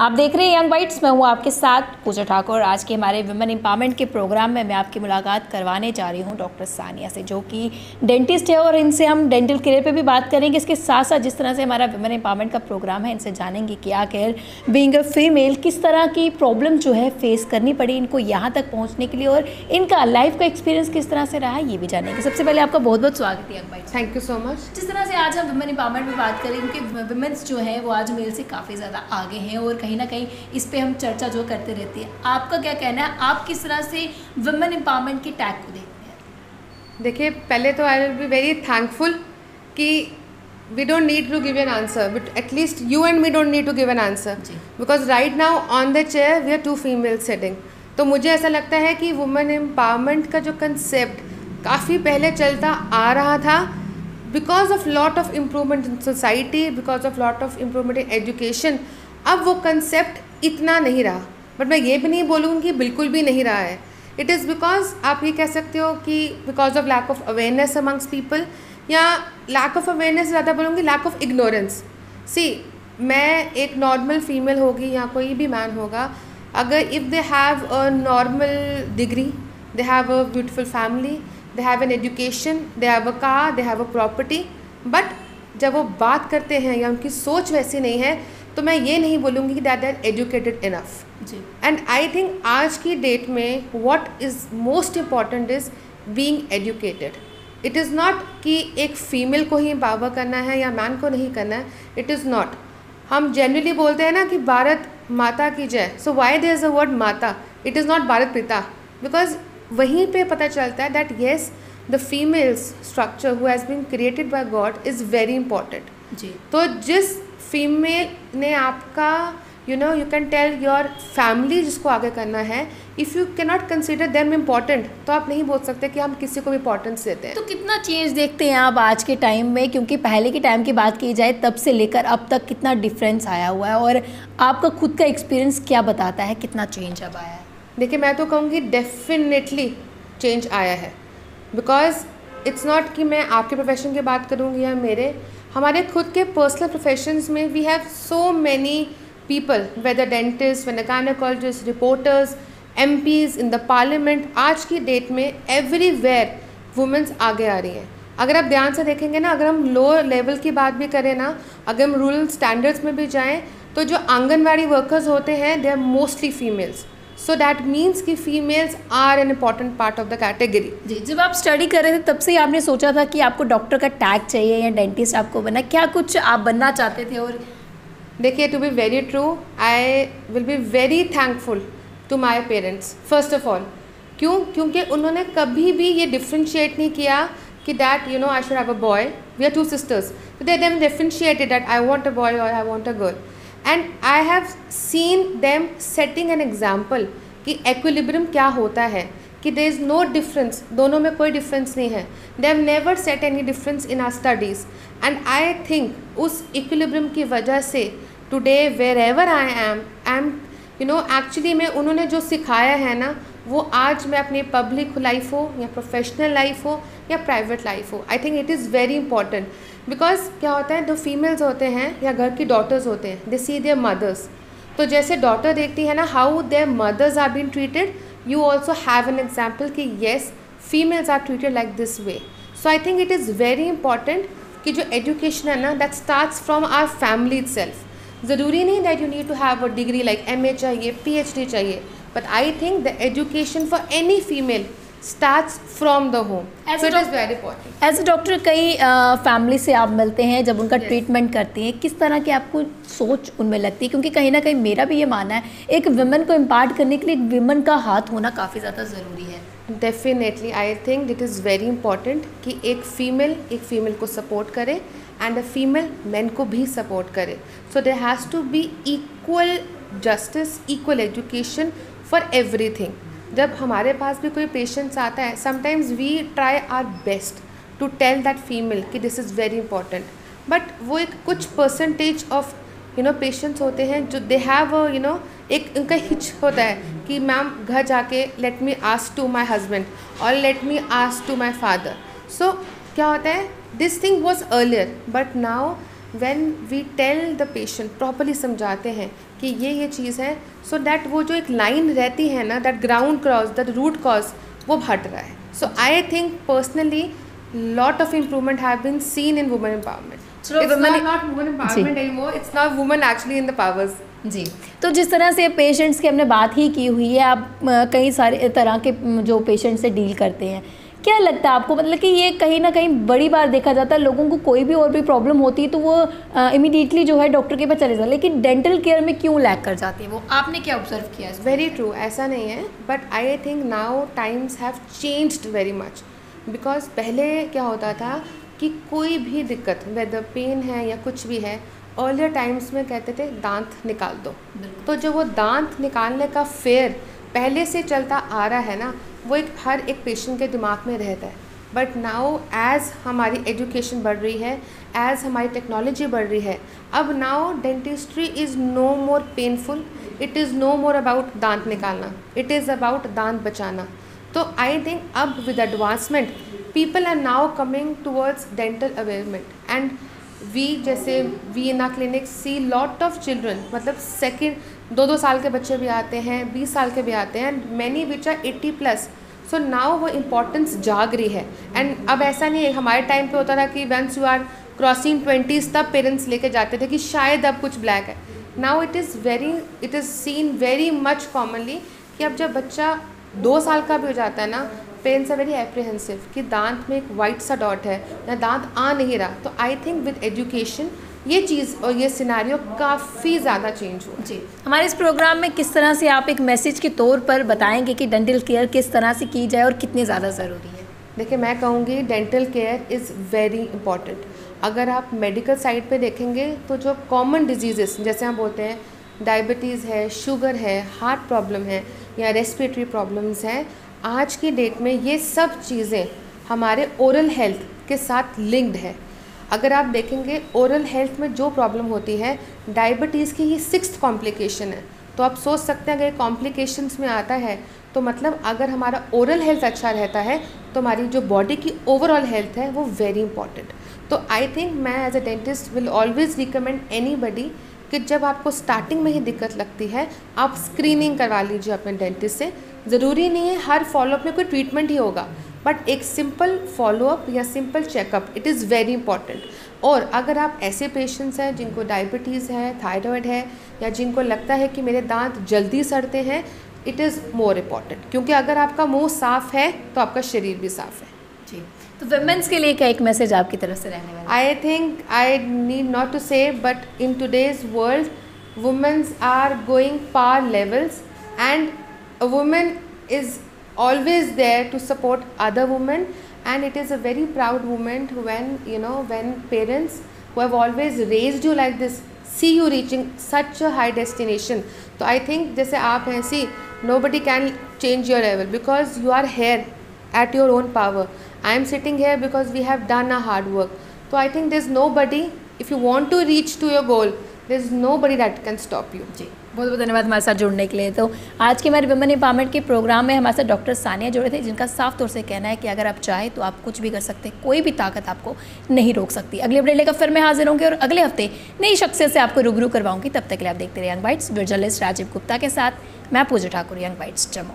आप देख रहे हैं यंग बाइट्स। मैं हूँ आपके साथ पूजा ठाकुर। आज के हमारे वुमेन एम्पावरमेंट के प्रोग्राम में मैं आपकी मुलाकात करवाने जा रही हूँ डॉक्टर सानिया से, जो कि डेंटिस्ट है, और इनसे हम डेंटल केयर पे भी बात करेंगे। इसके साथ साथ जिस तरह से हमारा वुमेन एम्पावरमेंट का प्रोग्राम है, इनसे जानेंगे कि आखिर बीइंग अ फीमेल किस तरह की प्रॉब्लम जो है फेस करनी पड़ी इनको यहाँ तक पहुँचने के लिए, और इनका लाइफ का एक्सपीरियंस किस तरह से रहा ये भी जानेंगे। सबसे पहले आपका बहुत बहुत स्वागत है young bytes. Thank you so much. जिस तरह से आज हम वुमेन एम्पावरमेंट में बात करें, क्योंकि वुमेन्स जो है वो आज मेल से काफ़ी ज़्यादा आगे हैं और कहीं ना कहीं इस पे हम चर्चा जो करते रहते हैं। आपका क्या कहना है, आप किस तरह से वुमेन एम्पावरमेंट के टैग को देखते हैं? देखिए, पहले तो I will be very thankful कि we don't need to give an answer, but at least you and me don't need to give an answer, because right now on the chair we are two female sitting. तो मुझे ऐसा लगता है कि women empowerment का जो concept काफ़ी पहले चलता आ रहा था, because of lot of improvement in society, because of lot of improvement in education, अब वो कंसेप्ट इतना नहीं रहा। बट मैं ये भी नहीं बोलूँगी कि बिल्कुल भी नहीं रहा है। इट इज़ बिकॉज आप ये कह सकते हो कि because of lack of awareness amongst people, या लैक ऑफ अवेयरनेस ज़्यादा बोलूँगी लैक ऑफ इग्नोरेंस। सी, मैं एक नॉर्मल फीमेल होगी या कोई भी मैन होगा, अगर if they have a normal degree, they have a beautiful family, they have an education, they have a car, they have a property, but जब वो बात करते हैं या उनकी सोच वैसी नहीं है, तो मैं ये नहीं बोलूँगी कि दैट आर एजुकेटेड इनफ। जी। एंड आई थिंक आज की डेट में what is most important is being educated. It is not कि एक फ़ीमेल को ही एम्पावर करना है या मैन को नहीं करना है। It is not. हम जनरली बोलते हैं ना कि भारत माता की जय। So why there is a word mata, it is not Bharat pita, because वहीं पे पता चलता है that yes the females structure who has been created by God is very important. जी। तो जिस फीमेल ने आपका you can tell your family जिसको आगे करना है, if you can not consider them important, तो आप नहीं बोल सकते कि हम किसी को भी इंपॉर्टेंस देते हैं। तो कितना चेंज देखते हैं आप आज के टाइम में, क्योंकि पहले के टाइम की बात की जाए तब से लेकर अब तक कितना डिफरेंस आया हुआ है, और आपका खुद का एक्सपीरियंस क्या बताता है कितना चेंज अब आया है? देखिए, मैं तो कहूँगी डेफिनेटली चेंज आया है, बिकॉज इट्स नॉट कि मैं आपके प्रोफेशन की बात करूँगी या मेरे, हमारे खुद के पर्सनल प्रोफेशंस में we have so many people, whether dentist, whether gynaecologist, reporters, MPs in the parliament. आज की डेट में एवरीवेयर वुमेन्स आगे आ रही हैं। अगर आप ध्यान से देखेंगे ना, अगर हम लो लेवल की बात भी करें ना, अगर हम रूरल स्टैंडर्ड्स में भी जाएं, तो जो आंगनवाड़ी वर्कर्स होते हैं they are mostly females. So that means कि females are an important part of the category. जी। जब आप स्टडी कर रहे थे तब से ही आपने सोचा था कि आपको डॉक्टर का टैग चाहिए या डेंटिस्ट आपको बनना, क्या कुछ आप बनना चाहते थे? और देखिए, to be very true, I will be very thankful to my parents first of all. क्योंकि उन्होंने कभी भी ये डिफ्रेंशिएट नहीं किया कि that I should have a boy, we are two sisters, तो they them differentiated that I want a boy और I want a girl. And I have seen them setting an example कि equilibrium क्या होता है, कि there is no difference, दोनों में कोई डिफरेंस नहीं है। They have never set any difference in our studies, and I think उस इक्विलिब्रियम की वजह से today wherever I am actually में उन्होंने जो सिखाया है ना, वो आज मैं अपनी पब्लिक लाइफ हो या प्रोफेशनल लाइफ हो या प्राइवेट लाइफ हो, I think it is very important. Because क्या होता है, जो फीमेल्स होते हैं या घर की डॉटर्स होते हैं, दे सी देयर मदर्स। तो जैसे डॉटर देखती है ना how their mothers are been treated, you also have an example कि yes females are treated like this way. So I think it is very important कि जो education है ना, that starts from our family itself. ज़रूरी नहीं that you need to have a degree like MA चाहिए, PhD चाहिए, but I think the education for any female starts from the home. So it is very important. As a doctor कई family से आप मिलते हैं, जब उनका treatment करती हैं, किस तरह की आपको सोच उनमें लगती है? क्योंकि कहीं ना कहीं मेरा भी ये मानना है, एक विमेन को इम्पार्ट करने के लिए एक विमेन का हाथ होना काफ़ी ज़्यादा ज़रूरी है। Definitely I think it is very important कि एक फीमेल को सपोर्ट करे एंड अ फीमेल मैन को भी सपोर्ट करे। So there has to be equal justice, equal education for everything. जब हमारे पास भी कोई पेशेंट्स आता है, sometimes we try our best to tell that female कि this is very important, but वो एक कुछ परसेंटेज ऑफ पेशेंट्स होते हैं जो दे हैव एक उनका हिच होता है कि मैम घर जाके let me ask to my husband और let me ask to my father. So क्या होता है, this thing was earlier, but now when we tell the patient, properly समझाते हैं कि ये चीज़ है, सो दैट वो जो एक लाइन रहती है ना, that ground cross, that root cause, वो हट रहा है. So I think personally lot of improvement have been seen in women empowerment. So it's not women empowerment anymore, it's now women actually in the powers. जी, तो जिस तरह से patients की हमने बात ही की हुई है, आप कई सारे तरह के जो पेशेंट से डील करते हैं, क्या लगता है आपको, मतलब कि ये कहीं ना कहीं बड़ी बार देखा जाता है लोगों को कोई भी और भी प्रॉब्लम होती है तो वो इमीडिएटली जो है डॉक्टर के पास चले जाते हैं, लेकिन डेंटल केयर में क्यों लैक कर जाती है वो, आपने क्या ऑब्जर्व किया है? वेरी ट्रू, ऐसा नहीं है, but I think now times have changed very much. Because पहले क्या होता था कि कोई भी दिक्कत, वेदर पेन है या कुछ भी है, अर्लियर टाइम्स में कहते थे दांत निकाल दो. तो जो वो दांत निकालने का फेयर पहले से चलता आ रहा है ना, वो हर एक पेशेंट के दिमाग में रहता है. बट नाउ एज़ हमारी एजुकेशन बढ़ रही है, एज़ हमारी टेक्नोलॉजी बढ़ रही है, अब now dentistry is no more painful, it is no more about दांत निकालना, इट इज़ अबाउट दांत बचाना. तो आई थिंक अब with advancement people are now coming towards dental awarement, and जैसे we in our clinic see lot of children, मतलब second 2-2 साल के बच्चे भी आते हैं, 20 साल के भी आते हैं, and many which are 80+. So now वो इम्पोर्टेंस जाग रही है. एंड अब ऐसा नहीं है, हमारे टाइम पे होता था कि once you are crossing 20s तब पेरेंट्स लेके जाते थे कि शायद अब कुछ ब्लैक है. Now it is scene very much commonly कि अब जब बच्चा 2 साल का भी हो जाता है ना, पेरेंट्स आर वेरी एप्रीहेंसिव कि दांत में एक वाइट सा डॉट है या दांत आ नहीं रहा. तो आई थिंक विद एजुकेशन ये चीज़ और ये सिनारियो काफ़ी ज़्यादा चेंज हुआ. जी, हमारे इस प्रोग्राम में किस तरह से आप एक मैसेज के तौर पर बताएंगे कि डेंटल केयर किस तरह से की जाए और कितनी ज़्यादा ज़रूरी है? देखिए, मैं कहूँगी dental care is very important. अगर आप मेडिकल साइड पे देखेंगे तो जो कॉमन डिजीज़ेस जैसे हम बोलते हैं डायबिटीज़ है, शुगर है, हार्ट प्रॉब्लम है या रेस्पिरेटरी प्रॉब्लम्स हैं, आज की डेट में ये सब चीज़ें हमारे ओरल हेल्थ के साथ लिंक्ड है. अगर आप देखेंगे ओरल हेल्थ में जो प्रॉब्लम होती है, डायबिटीज़ की ये 6th कॉम्प्लिकेशन है. तो आप सोच सकते हैं अगर कॉम्प्लिकेशंस में आता है तो मतलब अगर हमारा ओरल हेल्थ अच्छा रहता है तो हमारी जो बॉडी की ओवरऑल हेल्थ है वो वेरी इंपॉर्टेंट. तो आई थिंक मैं as a dentist will always recommend anybody कि जब आपको स्टार्टिंग में ही दिक्कत लगती है, आप स्क्रीनिंग करवा लीजिए अपने डेंटिस्ट से. ज़रूरी नहीं है हर फॉलोअप में कोई ट्रीटमेंट ही होगा, बट एक सिंपल फॉलोअप या simple checkup it is very important. और अगर आप ऐसे पेशेंट्स हैं जिनको डायबिटीज़ है, थायराइड है, या जिनको लगता है कि मेरे दांत जल्दी सड़ते हैं, इट इज़ मोर इम्पॉर्टेंट, क्योंकि अगर आपका मुंह साफ़ है तो आपका शरीर भी साफ़ है. जी, तो वुमेन्स के लिए क्या एक मैसेज आपकी तरफ से रहने वाला? I think I need not to say, but in today's world womens are going par levels, and a woman is always there to support other women, and it is a very proud moment when parents who have always raised you like this see you reaching such a high destination. So I think जैसे आप हैं, see nobody can change your level because you are here at your own power. I am sitting here because we have done a hard work. So I think there's nobody, if you want to reach to your goal, there's nobody that can stop you. जी, बहुत बहुत धन्यवाद हमारे साथ जुड़ने के लिए. तो आज के हमारे वुमेन एम्पावरमेंट के प्रोग्राम में हमारे साथ डॉक्टर सानिया जुड़े थे, जिनका साफ तौर से कहना है कि अगर आप चाहें तो आप कुछ भी कर सकते हैं, कोई भी ताकत आपको नहीं रोक सकती. अगले अपडेट लेकर फिर मैं हाजिर होंगी और अगले हफ्ते नई शख्सियत से आपको रूबरू करवाऊंगी. तब तक के लिए आप देखते रहिए Young Bytes. Journalist Rajiv Gupta के साथ मैं पूजा ठाकुर, यंग बाइट्स, जम्मू.